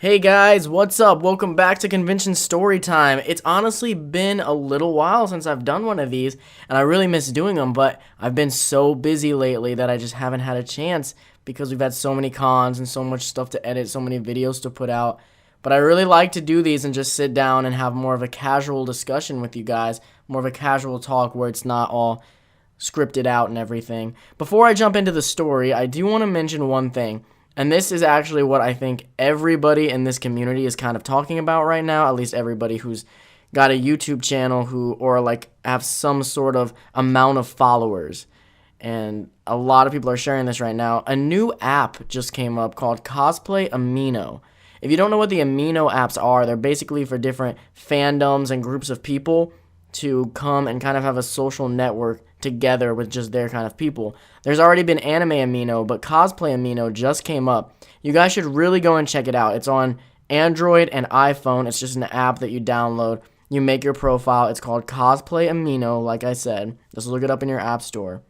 Hey guys, what's up? Welcome back to Convention Storytime. It's honestly been a little while since I've done one of these, and I really miss doing them, but I've been so busy lately that I just haven't had a chance because we've had so many cons and so much stuff to edit, so many videos to put out. But I really like to do these and just sit down and have more of a casual discussion with you guys, more of a casual talk where it's not all scripted out and everything. Before I jump into the story, I do want to mention one thing. And this is actually what I think everybody in this community is kind of talking about right now, at least everybody who's got a YouTube channel or like have some sort of amount of followers. And a lot of people are sharing this right now. A new app just came up called Cosplay Amino. If you don't know what the Amino apps are, they're basically for different fandoms and groups of people to come and kind of have a social network together with just their kind of people. There's already been Anime Amino, but Cosplay Amino just came up. You guys should really go and check it out. It's on Android and iPhone. It's just an app that you download. You make your profile. It's called Cosplay Amino, like I said. Just look it up in your app store.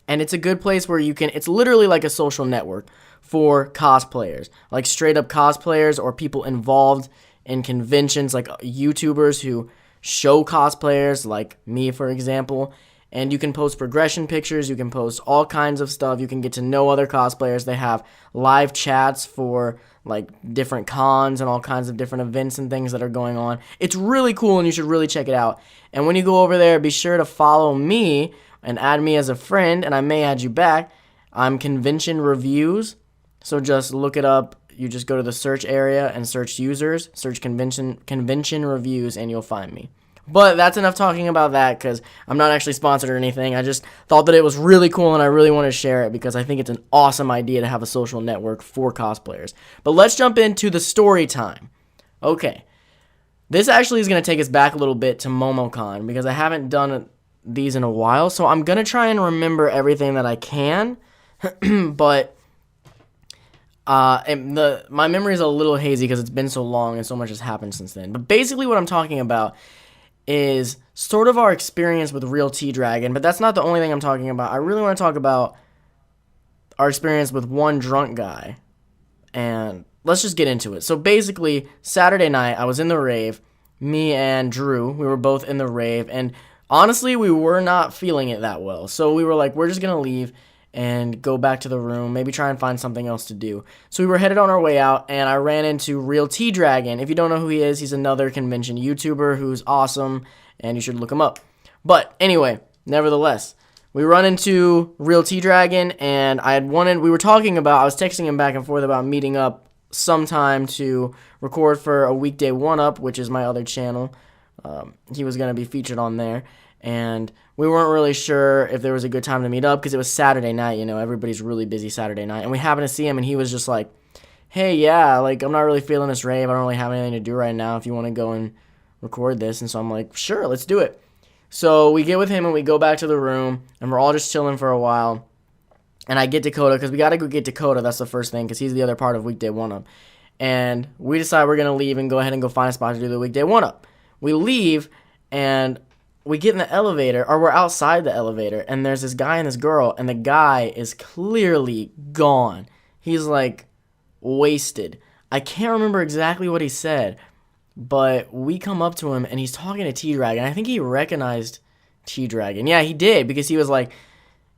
And it's a good place where it's literally like a social network for cosplayers, like straight up cosplayers or people involved in conventions, like YouTubers who show cosplayers, like me, for example. And you can post progression pictures, you can post all kinds of stuff, you can get to know other cosplayers. They have live chats for like different cons and all kinds of different events and things that are going on. It's really cool and you should really check it out. And when you go over there, be sure to follow me and add me as a friend, and I may add you back. I'm Convention Reviews, so just look it up. You just go to the search area and search users, search convention reviews, and you'll find me. But that's enough talking about that because I'm not actually sponsored or anything. I just thought that it was really cool and I really want to share it because I think it's an awesome idea to have a social network for cosplayers. But let's jump into the story time. Okay. This actually is going to take us back a little bit to MomoCon because I haven't done these in a while. So I'm going to try and remember everything that I can. But my memory is a little hazy because it's been so long and so much has happened since then. But basically what I'm talking about is sort of our experience with Real T-Dragon, but that's not the only thing I'm talking about. I really want to talk about our experience with one drunk guy, and let's just get into it. So basically, Saturday night, I was in the rave. Me and Drew, we were both in the rave, and honestly, we were not feeling it that well. So we were like, we're just going to leave and go back to the room, maybe try and find something else to do. So we were headed on our way out, and I ran into Real T-Dragon. If you don't know who he is, he's another convention YouTuber who's awesome, and you should look him up. But anyway, nevertheless, we run into Real T-Dragon, and I was texting him back and forth about meeting up sometime to record for a weekday one-up, which is my other channel. He was going to be featured on there. And we weren't really sure if there was a good time to meet up because it was Saturday night, everybody's really busy Saturday night. And we happened to see him and he was just like, hey, yeah, like I'm not really feeling this rave. I don't really have anything to do right now if you want to go and record this. And so I'm like, sure, let's do it. So we get with him and we go back to the room and we're all just chilling for a while. And I get Dakota because we got to go get Dakota. That's the first thing because he's the other part of Weekday 1-Up. And we decide we're going to leave and go ahead and go find a spot to do the Weekday 1-Up. We leave and we get in the elevator, or we're outside the elevator, and there's this guy and this girl, and the guy is clearly gone. He's, like, wasted. I can't remember exactly what he said, but we come up to him, and he's talking to T-Dragon. I think he recognized T-Dragon. Yeah, he did, because he was like,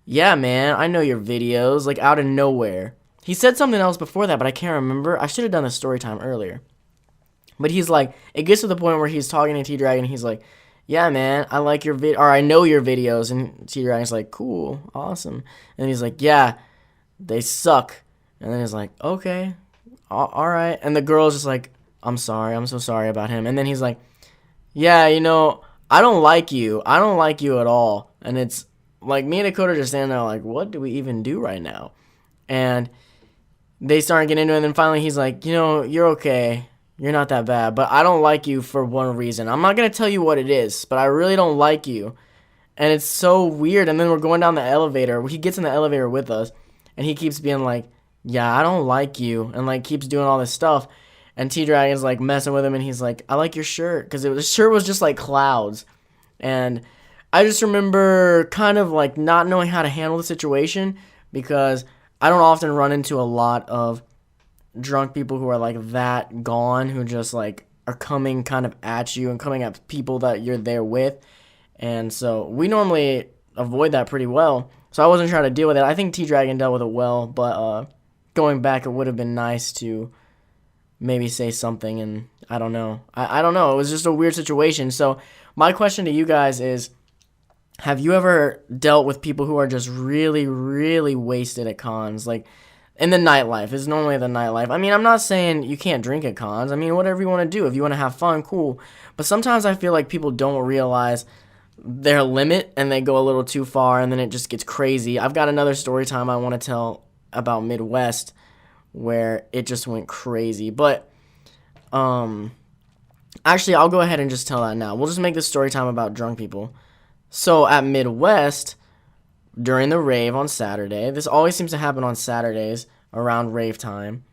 yeah, man, I know your videos, like, out of nowhere. He said something else before that, but I can't remember. I should have done the story time earlier. But he's like, it gets to the point where he's talking to T-Dragon, he's like, yeah, man, I like your or I know your videos. And T-Dragon's like, cool, awesome. And he's like, yeah, they suck. And then he's like, okay, all right. And the girl's just like, I'm sorry, I'm so sorry about him. And then he's like, yeah, I don't like you. I don't like you at all. And it's like me and Dakota just standing there like, what do we even do right now? And they start getting into it. And then finally he's like, you're okay. You're not that bad, but I don't like you for one reason. I'm not going to tell you what it is, but I really don't like you. And it's so weird. And then we're going down the elevator. He gets in the elevator with us, and he keeps being like, yeah, I don't like you, and like keeps doing all this stuff. And T-Dragon's like messing with him, and he's like, I like your shirt, because the shirt was just like clouds. And I just remember kind of like not knowing how to handle the situation because I don't often run into a lot of drunk people who are like that gone, who just like are coming kind of at you and coming at people that you're there with. And so we normally avoid that pretty well. So I wasn't trying to deal with it. I think T Dragon dealt with it well, but going back, it would have been nice to maybe say something. And I don't know. I don't know. It was just a weird situation. So my question to you guys is, have you ever dealt with people who are just really, really wasted at cons? Like, in the nightlife. It's normally the nightlife. I mean, I'm not saying you can't drink at cons. I mean, whatever you want to do. If you want to have fun, cool. But sometimes I feel like people don't realize their limit and they go a little too far and then it just gets crazy. I've got another story time I want to tell about Midwest where it just went crazy. But actually, I'll go ahead and just tell that now. We'll just make this story time about drunk people. So at Midwest, during the rave on Saturday, this always seems to happen on Saturdays around rave time,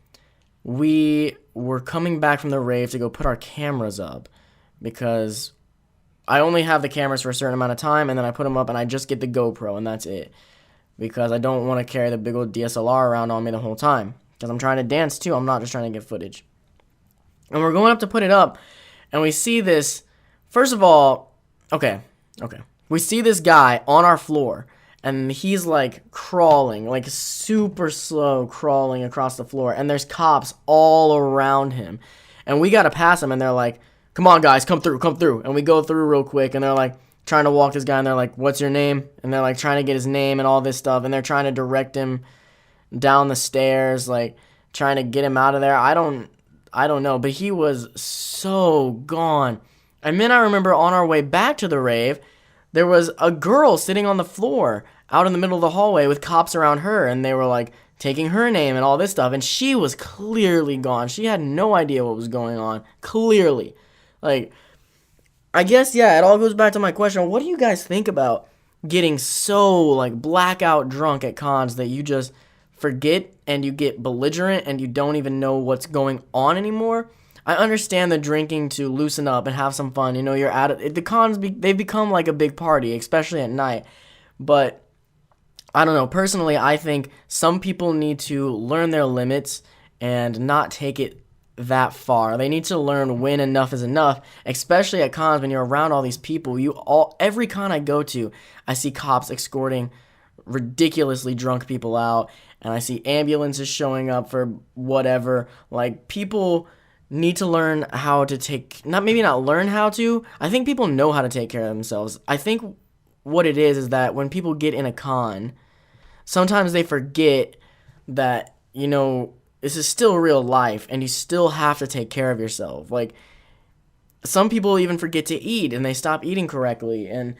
we were coming back from the rave to go put our cameras up because I only have the cameras for a certain amount of time, and then I put them up and I just get the GoPro and that's it, because I don't want to carry the big old DSLR around on me the whole time because I'm trying to dance too. I'm not just trying to get footage. And we're going up to put it up and we see this. First of all, okay. We see this guy on our floor and he's like crawling, like super slow crawling across the floor, and there's cops all around him. And we got to pass him and they're like, "Come on guys, come through." And we go through real quick and they're like trying to walk this guy and they're like, "What's your name?" And they're like trying to get his name and all this stuff, and they're trying to direct him down the stairs, like trying to get him out of there. I don't know, but he was so gone. And then I remember on our way back to the rave, there was a girl sitting on the floor out in the middle of the hallway with cops around her, and they were like taking her name and all this stuff, and she was clearly gone. She had no idea what was going on, clearly. Like, I guess, yeah, it all goes back to my question. What do you guys think about getting so, like, blackout drunk at cons that you just forget and you get belligerent and you don't even know what's going on anymore? I understand the drinking to loosen up and have some fun. You know, you're at it. The cons, they've become like a big party, especially at night. But I don't know. Personally, I think some people need to learn their limits and not take it that far. They need to learn when enough is enough, especially at cons when you're around all these people. Every con I go to, I see cops escorting ridiculously drunk people out, and I see ambulances showing up for whatever. Like, people need to learn how to I think people know how to take care of themselves. I think what it is that when people get in a con, sometimes they forget that, you know, this is still real life and you still have to take care of yourself. Like, some people even forget to eat and they stop eating correctly. And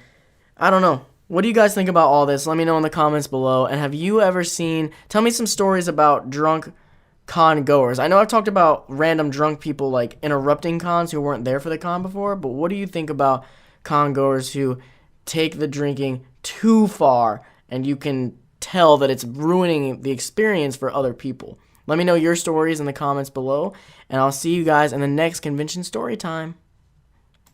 I don't know. What do you guys think about all this? Let me know in the comments below. And have you ever tell me some stories about drunk con goers. I know I've talked about random drunk people like interrupting cons who weren't there for the con before, but what do you think about con goers who take the drinking too far and you can tell that it's ruining the experience for other people? Let me know your stories in the comments below, and I'll see you guys in the next convention story time.